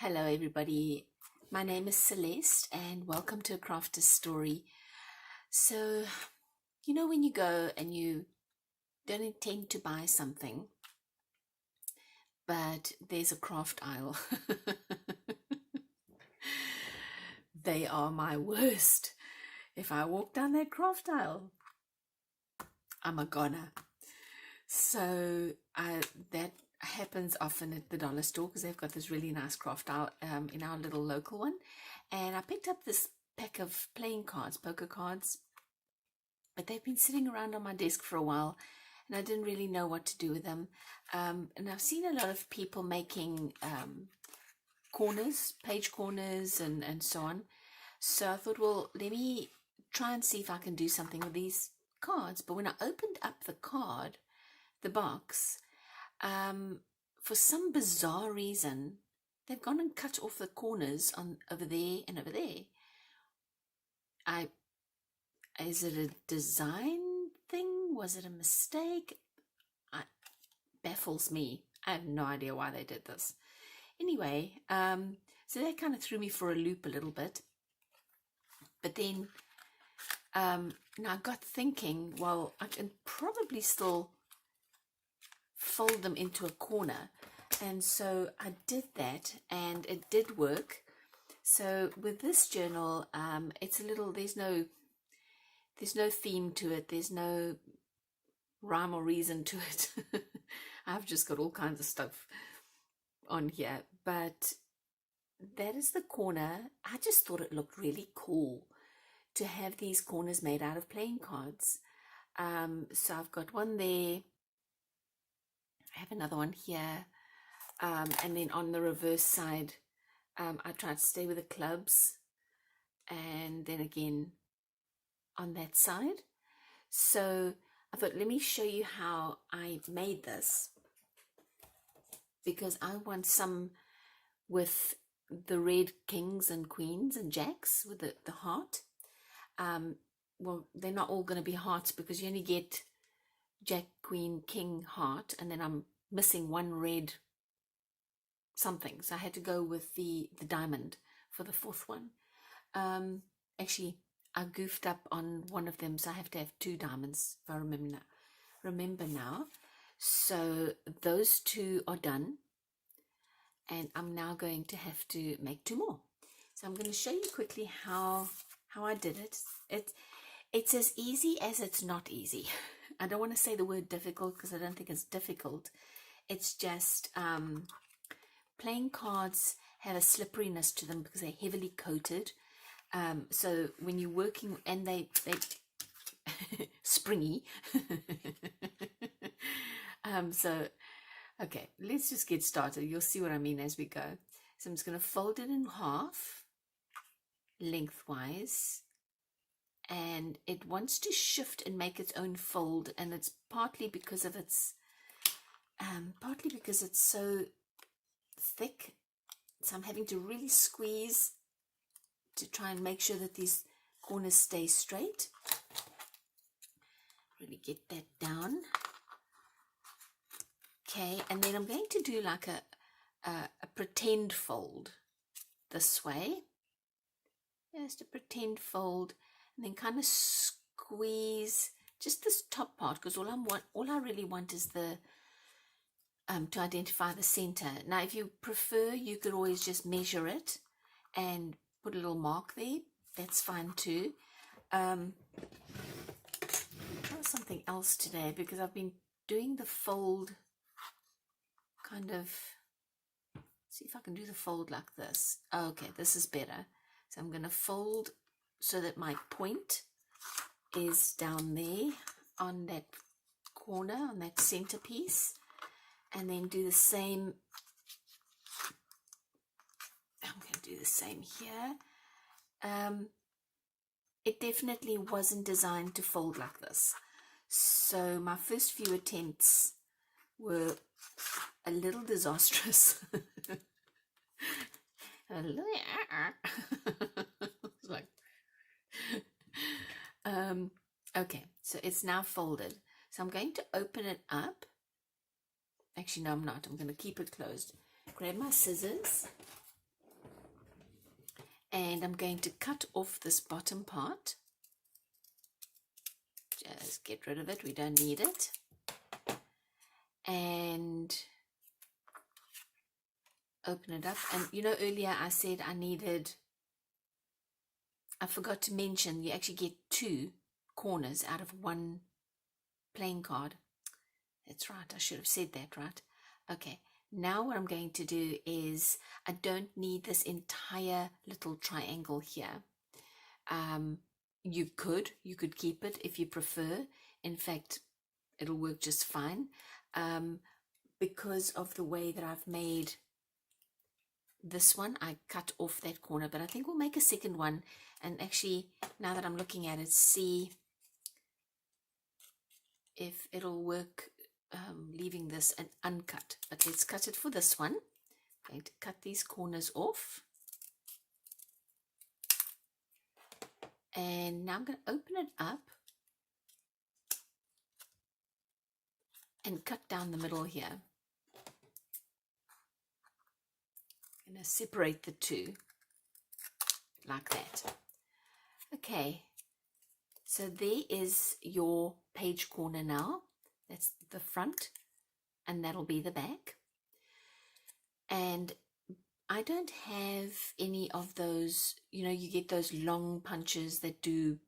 Hello everybody, my name is Celeste and welcome to A Crafter's Story. So, you know when you go and you don't intend to buy something, but there's a craft aisle. They are my worst. If I walk down that craft aisle, I'm a goner. So that happens often at the dollar store because they've got this really nice craft aisle in our little local one. And I picked up this pack of playing cards, poker cards, but they've been sitting around on my desk for a while and I didn't really know what to do with them. And I've seen a lot of people making corners, page corners and so on. So I thought, well, let me try and see if I can do something with these cards. But when I opened up the box, for some bizarre reason, they've gone and cut off the corners on over there and over there. Is it a design thing? Was it a mistake? It baffles me. I have no idea why they did this. Anyway, so that kind of threw me for a loop a little bit. But then now I got thinking, well, I can probably still fold them into a corner, and so I did that and it did work. So with this journal, it's a little, there's no theme to it, there's no rhyme or reason to it. I've just got all kinds of stuff on here, but that is the corner. I just thought it looked really cool to have these corners made out of playing cards. So I've got one there, I have another one here, and then on the reverse side, I tried to stay with the clubs, and then again on that side. So I thought, let me show you how I made this, because I want some with the red kings and queens and jacks with the heart. Well, they're not all going to be hearts because you only get jack, queen, king, heart, and then I'm missing one red something, so I had to go with the diamond for the fourth one. Actually, I goofed up on one of them, so I have to have two diamonds if I remember now. So those two are done, and I'm now going to have to make two more. So I'm going to show you quickly how I did it. It's as easy as it's not easy. I don't want to say the word difficult because I don't think it's difficult. It's just playing cards have a slipperiness to them because they're heavily coated. So when you're working, and they springy. So okay, let's just get started. You'll see what I mean as we go. So I'm just going to fold it in half lengthwise, and it wants to shift and make its own fold, and it's partly because it's so thick, so I'm having to really squeeze to try and make sure that these corners stay straight. Really get that down. Okay, and then I'm going to do like a pretend fold this way. Just a pretend fold, and then kind of squeeze just this top part, because all I really want is the to identify the center. Now, if you prefer, you could always just measure it and put a little mark there. That's fine too. Try something else today, because I've been doing the fold kind of, see if I can do the fold like this. Okay, this is better. So I'm going to fold so that my point is down there on that corner, on that centerpiece, and then do the same. I'm going to do the same here. It definitely wasn't designed to fold like this. So my first few attempts were a little disastrous. It's like, okay, so it's now folded. So I'm going to open it up. Actually, no, I'm not. I'm going to keep it closed. Grab my scissors And I'm going to cut off this bottom part. Just get rid of it, we don't need it. And open it up. And you know, earlier I said I forgot to mention, you actually get 2 corners out of 1 playing card. That's right, I should have said that, right? Okay, now what I'm going to do is, I don't need this entire little triangle here. You could keep it if you prefer. In fact, it'll work just fine. Because of the way that I've made this one, I cut off that corner, but I think we'll make a second one, and actually, now that I'm looking at it, see if it'll work leaving this an uncut. But let's cut it for this one. I'm going to cut these corners off, and now I'm going to open it up and cut down the middle here. I'm going to separate the 2 like that. Okay, so there is your page corner now. That's the front, and that'll be the back. And I don't have any of those, you know, you get those long punches that do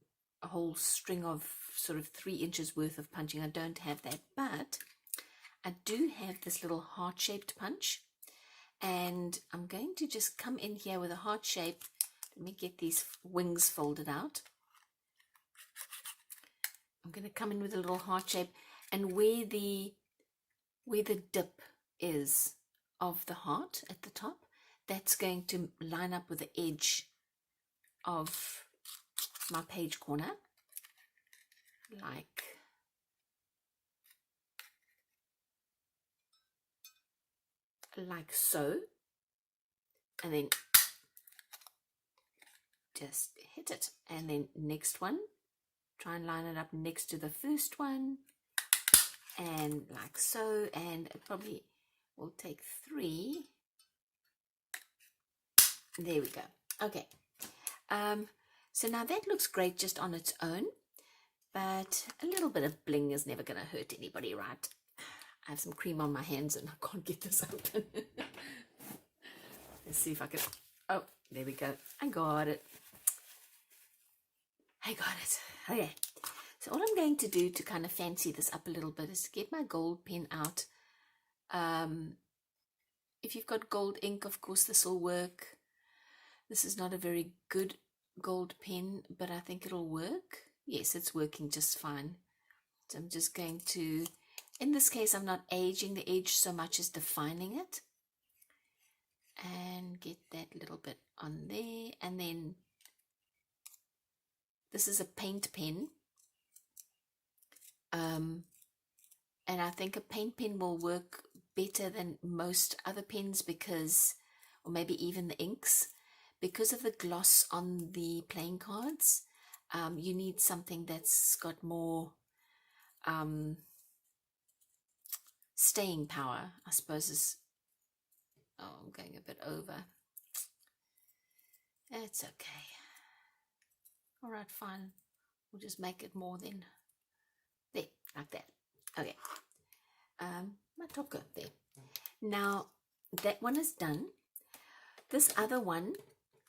a whole string of sort of 3 inches worth of punching. I don't have that, but I do have this little heart-shaped punch, and I'm going to just come in here with a heart shape. Let me get these wings folded out. I'm going to come in with a little heart shape, and where the dip is of the heart at the top, that's going to line up with the edge of my page corner, like so, and then just hit it. And then next one, try and line it up next to the first one, and like so, and it probably will take 3. There we go. Okay, so now that looks great just on its own, but a little bit of bling is never going to hurt anybody, right? I have some cream on my hands and I can't get this open. Let's see if I can. Oh, there we go. I got it. Okay, so all I'm going to do to kind of fancy this up a little bit is to get my gold pen out. If you've got gold ink, of course this will work. This is not a very good gold pen, but I think it'll work. Yes, it's working just fine. So I'm just going to, in this case, I'm not aging the edge so much as defining it. And get that little bit on there. And then this is a paint pen. And I think a paint pen will work better than most other pens because, or maybe even the inks, because of the gloss on the playing cards. You need something that's got more staying power, I suppose is, oh, I'm going a bit over. It's okay. All right, fine. We'll just make it more than there, like that. Okay. My top coat there. Now that one is done. This other one,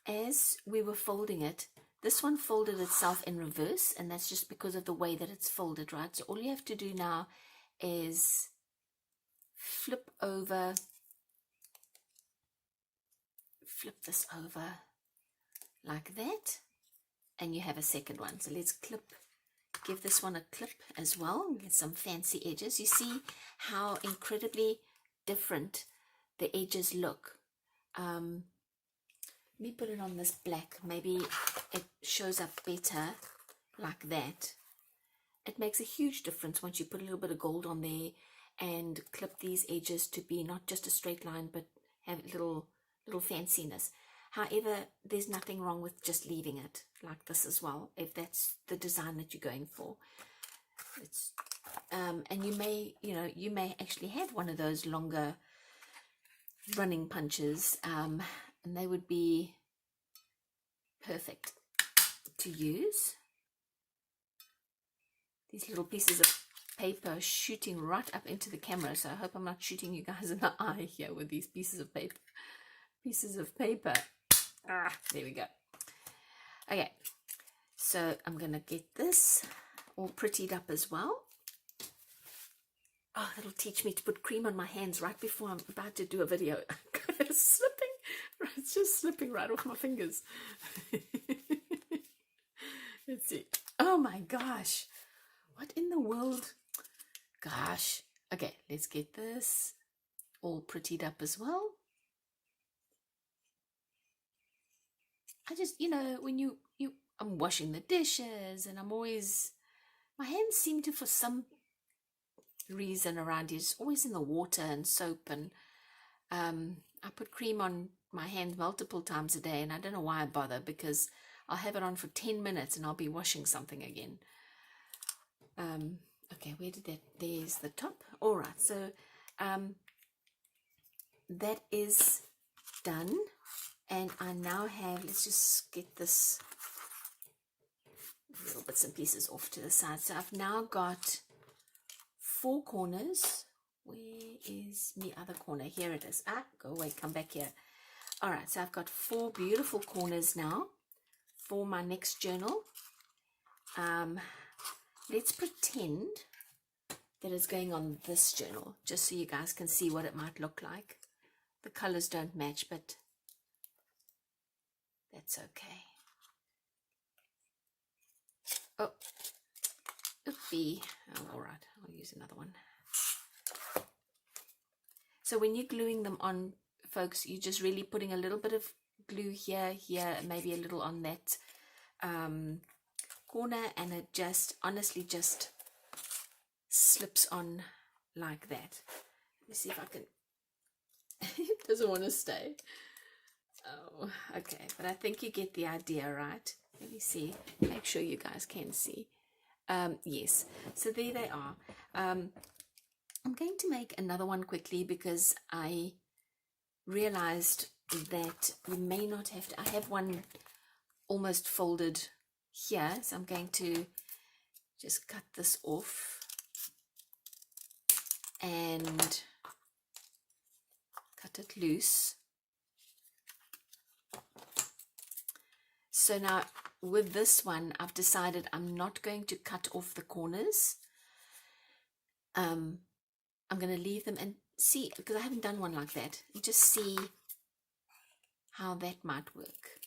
as we were folding it, this one folded itself in reverse, and that's just because of the way that it's folded, right? So all you have to do now is flip this over like that, and you have a second one. So let's give this one a clip as well, get some fancy edges. You see how incredibly different the edges look. Let me put it on this black, maybe it shows up better like that. It makes a huge difference once you put a little bit of gold on there and clip these edges to be not just a straight line but have little fanciness. However, there's nothing wrong with just leaving it like this as well, if that's the design that you're going for. And you may actually have one of those longer running punches, and they would be perfect to use. These little pieces of paper shooting right up into the camera, so I hope I'm not shooting you guys in the eye here with these pieces of paper. There we go. Okay, so I'm gonna get this all prettied up as well. Oh, that'll teach me to put cream on my hands right before I'm about to do a video. It's slipping, it's just slipping right off my fingers. Let's see. Oh my gosh, what in the world? Gosh. Okay, let's get this all prettied up as well. I just, when I'm washing the dishes and I'm always, my hands seem to, for some reason around here, it's always in the water and soap, and I put cream on my hands multiple times a day, and I don't know why I bother, because I'll have it on for 10 minutes and I'll be washing something again. Okay, where did that, there's the top. All right, so that is done, and I now have, let's just get this little bits and pieces off to the side. So I've now got 4 corners. Where is the other corner? Here it is. Go away, come back here. All right, so I've got 4 beautiful corners now for my next journal. Let's pretend that it's going on this journal, just so you guys can see what it might look like. The colors don't match, but that's okay. Oh, oopsie. Oh, all right, I'll use another one. So when you're gluing them on, folks, you're just really putting a little bit of glue here, and maybe a little on that corner, and it just, honestly, just slips on like that. Let me see if I can. It doesn't want to stay. Oh, okay, but I think you get the idea, right? Let me see, make sure you guys can see. Yes, so there they are. I'm going to make another one quickly, because I realized that you may not have to. I have one almost folded here, so I'm going to just cut this off and cut it loose. So now with this one, I've decided I'm not going to cut off the corners. I'm going to leave them and see, because I haven't done one like that, and just see how that might work.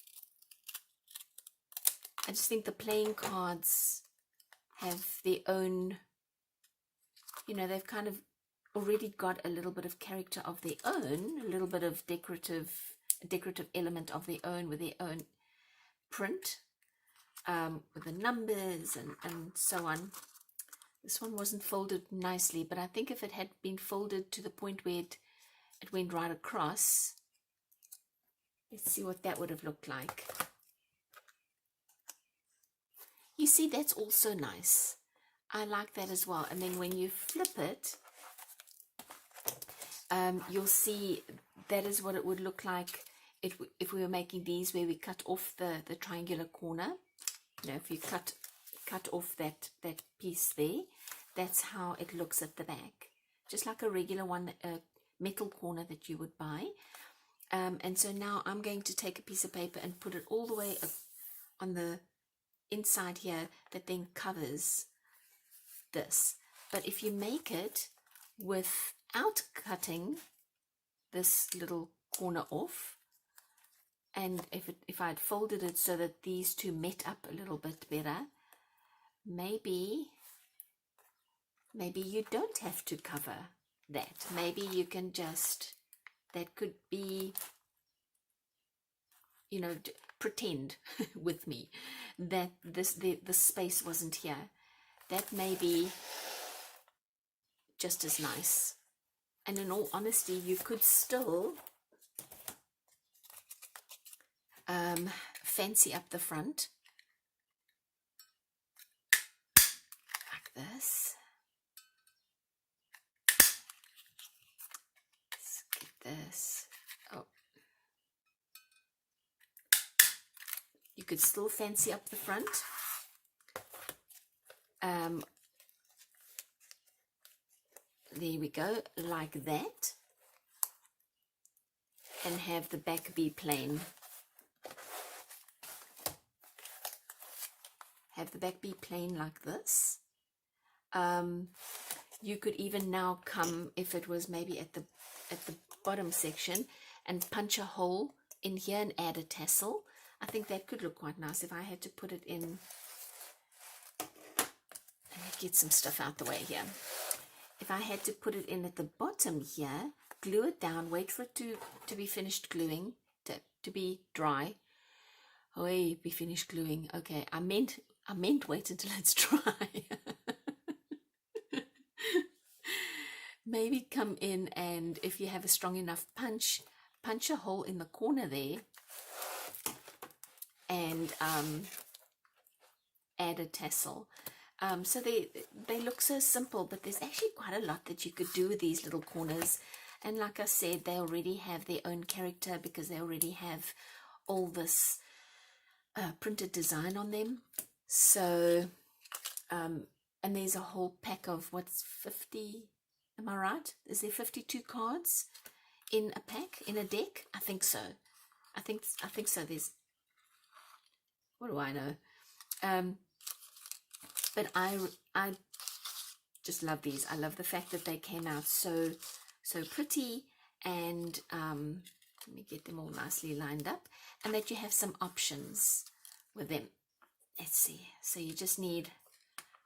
I just think the playing cards have their own, they've kind of already got a little bit of character of their own, a little bit of decorative element of their own, with their own print, with the numbers and so on. This one wasn't folded nicely, but I think if it had been folded to the point where it went right across, let's see what that would have looked like. You see, that's also nice. I like that as well. And then when you flip it, you'll see that is what it would look like if we were making these, where we cut off the triangular corner. If you cut off that piece there, that's how it looks at the back, just like a regular one, a metal corner that you would buy. And so now I'm going to take a piece of paper and put it all the way up on the inside here, that then covers this. But if you make it without cutting this little corner off, and if I had folded it so that these two met up a little bit better, maybe you don't have to cover that. Maybe you can just, that could be, pretend with me that the space wasn't here. That may be just as nice. And in all honesty, you could still fancy up the front like this. Let's get this. Oh, You could still fancy up the front. There we go, like that. And have the back be plain. Have the back be plain like this. You could even now come, if it was maybe at the bottom section, and punch a hole in here and add a tassel. I think that could look quite nice if I had to put it in. Let me get some stuff out the way here. If I had to put it in at the bottom here, glue it down, wait for it to be finished gluing, to be dry. Oh, be finished gluing. Okay, I meant wait until it's dry. Maybe come in, and if you have a strong enough punch a hole in the corner there, and add a tassel. So they look so simple, but there's actually quite a lot that you could do with these little corners. And like I said, they already have their own character because they already have all this printed design on them. So, and there's a whole pack of, what's 50, am I right? Is there 52 cards in a pack, in a deck? I think so. I think so. There's, what do I know? But I just love these. I love the fact that they came out so pretty, and let me get them all nicely lined up, and that you have some options with them. Let's see. So you just need,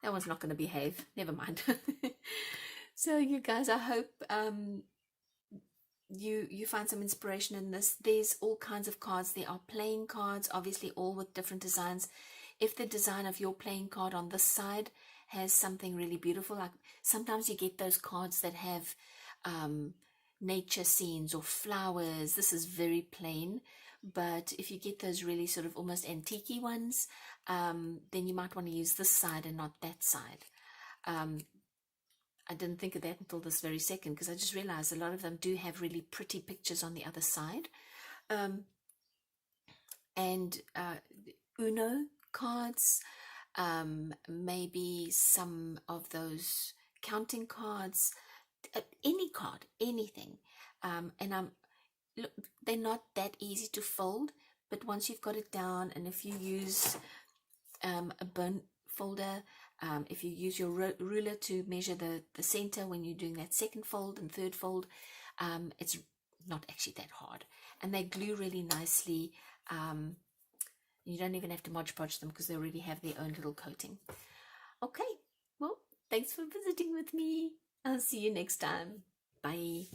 that one's not going to behave. Never mind. So you guys, I hope you find some inspiration in this. There's all kinds of cards. There are playing cards, obviously all with different designs. If the design of your playing card on this side has something really beautiful, like sometimes you get those cards that have nature scenes or flowers. This is very plain, but if you get those really sort of almost antique-y ones, then you might want to use this side and not that side. I didn't think of that until this very second, because I just realized a lot of them do have really pretty pictures on the other side. And Uno cards, maybe some of those counting cards, any card, anything. And look, they're not that easy to fold, but once you've got it down, and if you use a bone folder, if you use your ruler to measure the center when you're doing that second fold and third fold, it's not actually that hard, and they glue really nicely. You don't even have to Mod Podge them because they already have their own little coating. Okay, well, thanks for visiting with me. I'll see you next time. Bye.